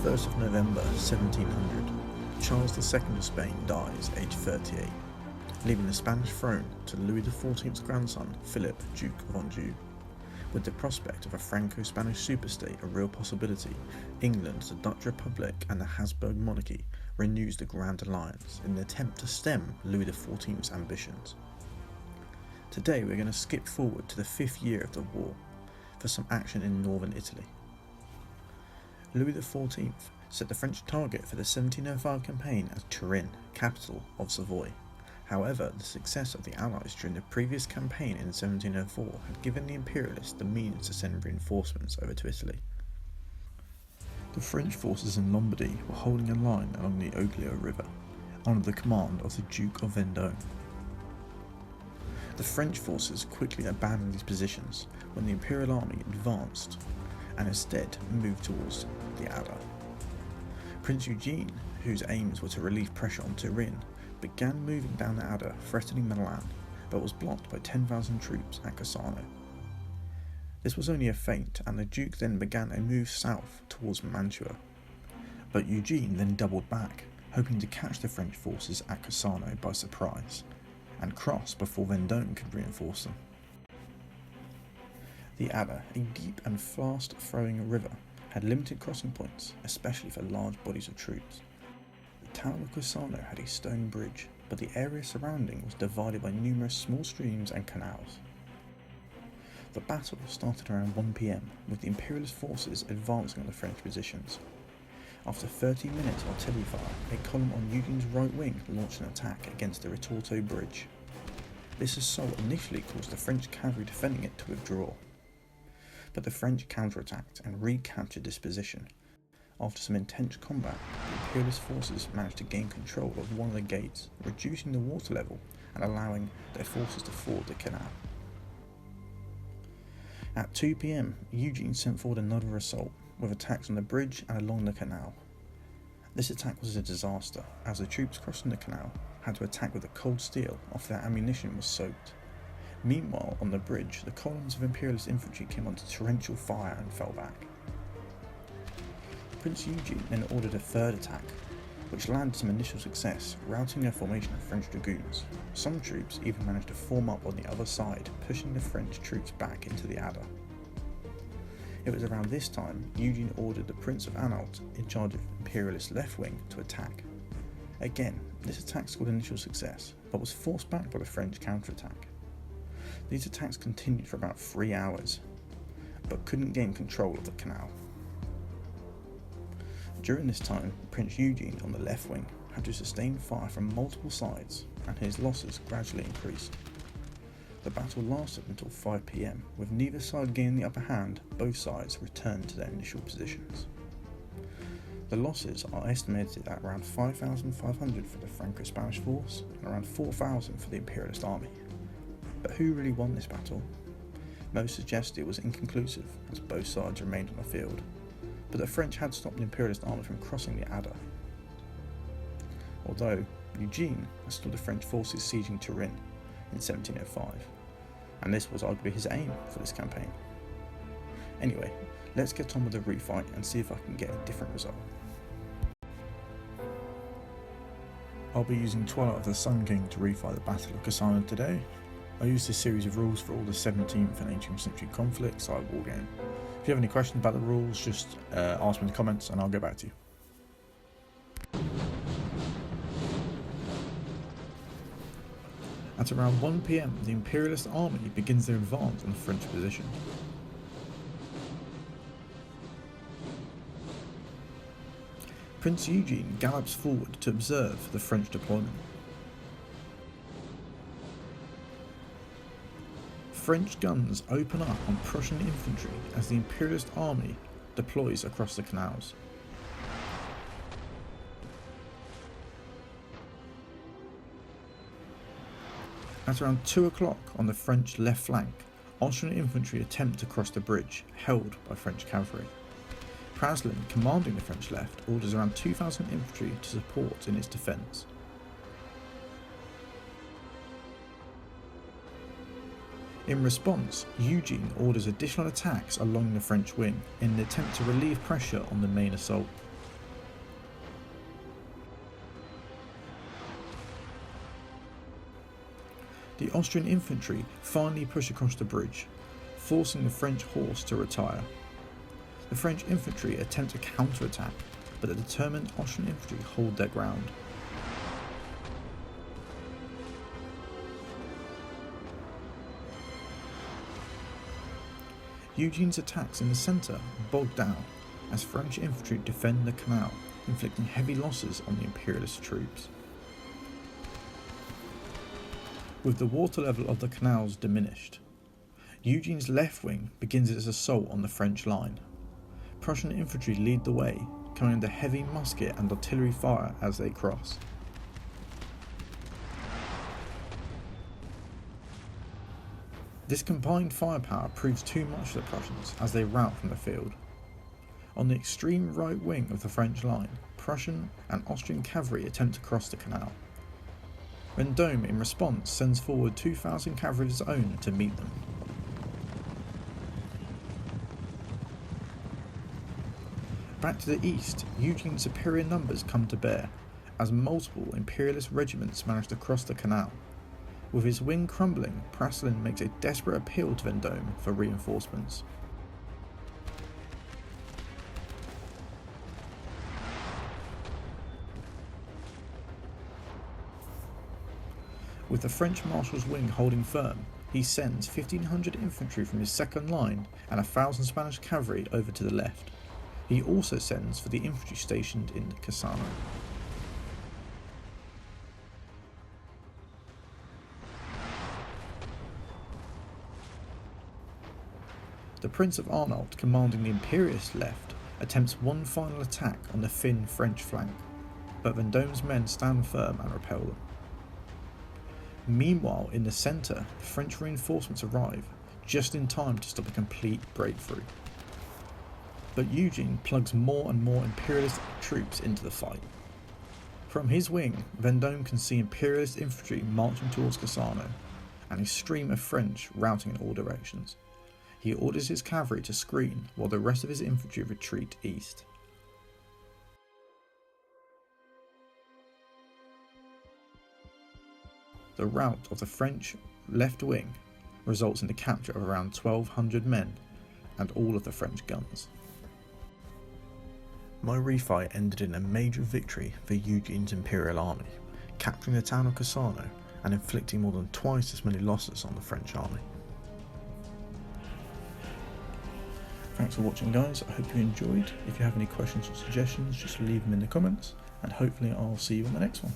1st of November 1700, Charles II of Spain dies aged 38, leaving the Spanish throne to Louis XIV's grandson Philip, Duke of Anjou. With the prospect of a Franco-Spanish superstate a real possibility, England, the Dutch Republic and the Habsburg monarchy renews the Grand Alliance in an attempt to stem Louis XIV's ambitions. Today we're going to skip forward to the 5th year of the war for some action in northern Italy. Louis XIV set the French target for the 1705 campaign as Turin, capital of Savoy. However, the success of the Allies during the previous campaign in 1704 had given the Imperialists the means to send reinforcements over to Italy. The French forces in Lombardy were holding a line along the Oglio River, under the command of the Duke of Vendôme. The French forces quickly abandoned these positions when the Imperial army advanced and instead moved towards the Adler. Prince Eugene, whose aims were to relieve pressure on Turin, began moving down the Adder, threatening Milan, but was blocked by 10,000 troops at Cassano. This was only a feint, and the Duke then began a move south towards Mantua, but Eugene then doubled back, hoping to catch the French forces at Cassano by surprise, and cross before Vendôme could reinforce them. The Adder, a deep and fast-flowing river, had limited crossing points, especially for large bodies of troops. The town of Cassano had a stone bridge, but the area surrounding was divided by numerous small streams and canals. The battle started around 1 PM, with the Imperialist forces advancing on the French positions. After 30 minutes of artillery fire, a column on Eugene's right wing launched an attack against the Ritorto Bridge. This assault initially caused the French cavalry defending it to withdraw, but the French counterattacked and recaptured this position. After some intense combat, the Imperialist forces managed to gain control of one of the gates, reducing the water level and allowing their forces to ford the canal. At 2 PM, Eugene sent forward another assault, with attacks on the bridge and along the canal. This attack was a disaster, as the troops crossing the canal had to attack with a cold steel after their ammunition was soaked. Meanwhile, on the bridge, the columns of Imperialist infantry came under torrential fire and fell back. Prince Eugene then ordered a third attack, which landed some initial success, routing a formation of French dragoons. Some troops even managed to form up on the other side, pushing the French troops back into the Adder. It was around this time Eugene ordered the Prince of Anhalt, in charge of Imperialist left wing, to attack. Again, this attack scored initial success, but was forced back by the French counterattack. These attacks continued for about 3 hours, but couldn't gain control of the canal. During this time, Prince Eugene on the left wing had to sustain fire from multiple sides, and his losses gradually increased. The battle lasted until 5 PM, with neither side gaining the upper hand. Both sides returned to their initial positions. The losses are estimated at around 5,500 for the Franco-Spanish force and around 4,000 for the Imperialist army. But who really won this battle? Most suggest it was inconclusive, as both sides remained on the field, but the French had stopped the Imperialist army from crossing the Adder. Although Eugene had stopped the French forces sieging Turin in 1705, and this was arguably his aim for this campaign. Anyway, let's get on with the refight and see if I can get a different result. I'll be using Twilight of the Sun King to refight the Battle of Cassano today. I used this series of rules for all the 17th and 18th century conflicts I wargame. If you have any questions about the rules, just ask me in the comments and I'll get back to you. At around 1 PM, the Imperialist army begins their advance on the French position. Prince Eugene gallops forward to observe the French deployment. French guns open up on Prussian infantry as the Imperialist army deploys across the canals. At around 2 o'clock on the French left flank, Austrian infantry attempt to cross the bridge, held by French cavalry. Praslin, commanding the French left, orders around 2,000 infantry to support in its defence. In response, Eugene orders additional attacks along the French wing in an attempt to relieve pressure on the main assault. The Austrian infantry finally push across the bridge, forcing the French horse to retire. The French infantry attempt a counter-attack, but the determined Austrian infantry hold their ground. Eugene's attacks in the centre bogged down as French infantry defend the canal, inflicting heavy losses on the Imperialist troops. With the water level of the canals diminished, Eugene's left wing begins its assault on the French line. Prussian infantry lead the way, coming under heavy musket and artillery fire as they cross. This combined firepower proves too much for the Prussians as they rout from the field. On the extreme right wing of the French line, Prussian and Austrian cavalry attempt to cross the canal. Vendôme in response sends forward 2,000 cavalry of his own to meet them. Back to the east, Eugene's superior numbers come to bear, as multiple Imperialist regiments manage to cross the canal. With his wing crumbling, Praslin makes a desperate appeal to Vendôme for reinforcements. With the French marshal's wing holding firm, he sends 1,500 infantry from his second line and 1,000 Spanish cavalry over to the left. He also sends for the infantry stationed in Cassano. The Prince of Arnold, commanding the Imperialist left, attempts one final attack on the thin French flank, but Vendôme's men stand firm and repel them. Meanwhile, in the centre, French reinforcements arrive, just in time to stop a complete breakthrough. But Eugene plugs more and more Imperialist troops into the fight. From his wing, Vendôme can see Imperialist infantry marching towards Cassano, and a stream of French routing in all directions. He orders his cavalry to screen while the rest of his infantry retreat east. The rout of the French left wing results in the capture of around 1,200 men and all of the French guns. My refight ended in a major victory for Eugene's Imperial army, capturing the town of Cassano and inflicting more than twice as many losses on the French army. Thanks for watching, guys. I hope you enjoyed. If you have any questions or suggestions, just leave them in the comments, and hopefully I'll see you on the next one.